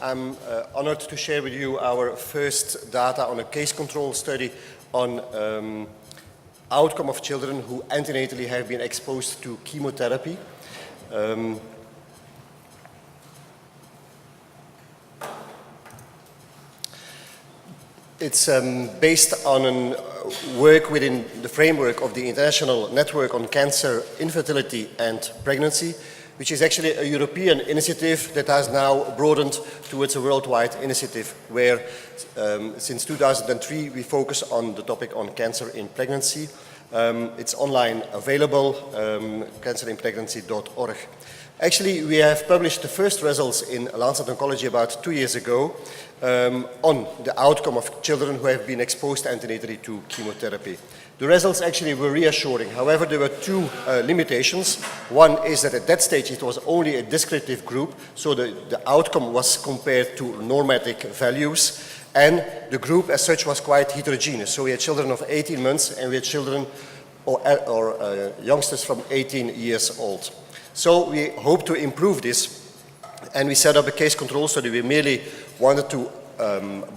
I'm honored to share with you our first data on a case control study on outcome of children who antenatally have been exposed to chemotherapy. It's based on work within the framework of the International Network on Cancer, Infertility and Pregnancy, which is actually a European initiative that has now broadened towards a worldwide initiative where since 2003 we focus on the topic on cancer in pregnancy. It's online available, cancerinpregnancy.org. Actually, we have published the first results in Lancet Oncology about 2 years ago on the outcome of children who have been exposed antenatally to chemotherapy. The results actually were reassuring. However, there were two limitations. One is that at that stage it was only a descriptive group, so the outcome was compared to normative values, and the group as such was quite heterogeneous. So we had children of 18 months and we had children or youngsters from 18 years old. So we hope to improve this, and we set up a case control study. We merely wanted to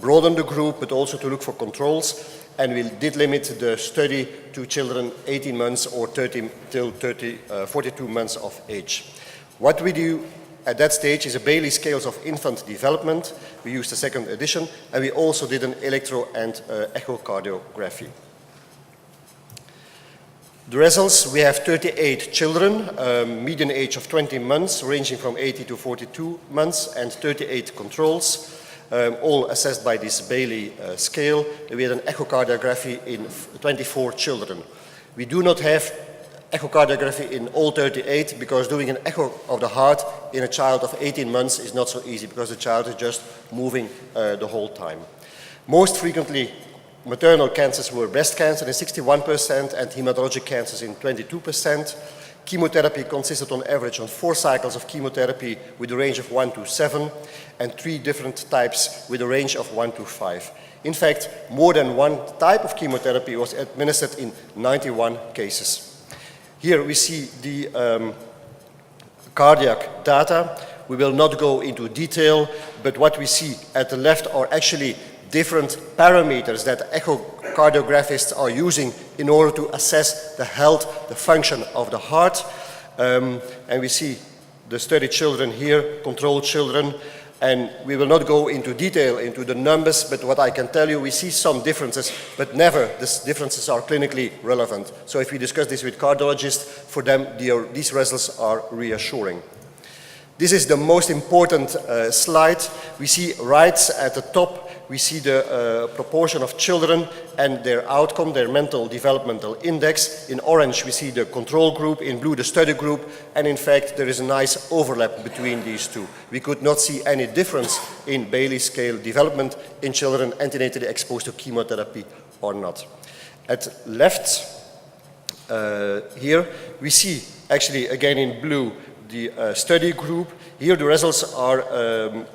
broaden the group, but also to look for controls, and we did limit the study to children 18 months or 42 months of age. What we do at that stage is a Bailey scales of infant development. We used the second edition, and we also did an electro and echocardiography. The results, we have 38 children, median age of 20 months, ranging from 80 to 42 months, and 38 controls, all assessed by this Bailey scale. We had an echocardiography in 24 children. We do not have echocardiography in all 38 because doing an echo of the heart in a child of 18 months is not so easy because the child is just moving the whole time. Most frequently, maternal cancers were breast cancer in 61% and hematologic cancers in 22%. Chemotherapy consisted on average on 4 cycles of chemotherapy with a range of 1 to 7 and 3 different types with a range of 1 to 5. In fact, more than one type of chemotherapy was administered in 91 cases. Here we see the cardiac data. We will not go into detail, but what we see at the left are actually different parameters that echocardiographists are using in order to assess the health, the function of the heart. And we see the study children here, control children, and we will not go into detail into the numbers, but what I can tell you, we see some differences, but never these differences are clinically relevant. So if we discuss this with cardiologists, for them these results are reassuring. This is the most important slide. We see right at the top, we see the proportion of children and their outcome, their mental developmental index. In orange, we see the control group, in blue, the study group, and in fact, there is a nice overlap between these two. We could not see any difference in Bailey scale development in children antenatally exposed to chemotherapy or not. At left, here, we see actually again in blue, the study group. Here the results are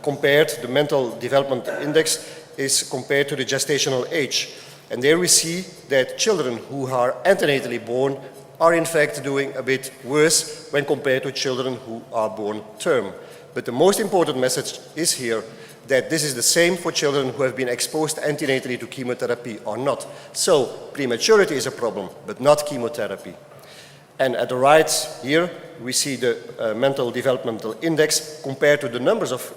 compared, the mental development index is compared to the gestational age. And there we see that children who are antenatally born are in fact doing a bit worse when compared to children who are born term. But the most important message is here that this is the same for children who have been exposed antenatally to chemotherapy or not. So prematurity is a problem, but not chemotherapy. And at the right here, we see the mental developmental index compared to the numbers of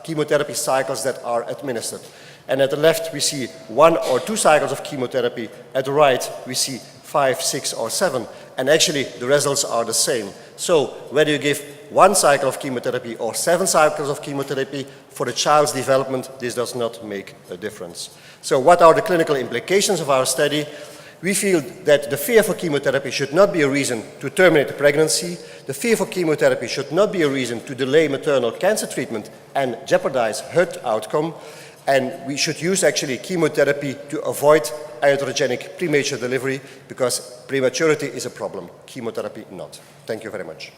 chemotherapy cycles that are administered. And at the left, we see 1 or 2 cycles of chemotherapy. At the right, we see 5, 6, or 7. And actually, the results are the same. So whether you give 1 cycle of chemotherapy or 7 cycles of chemotherapy, for the child's development, this does not make a difference. So what are the clinical implications of our study? We feel that the fear for chemotherapy should not be a reason to terminate the pregnancy. The fear for chemotherapy should not be a reason to delay maternal cancer treatment and jeopardize health outcome. And we should use actually chemotherapy to avoid iatrogenic premature delivery because prematurity is a problem, chemotherapy not. Thank you very much.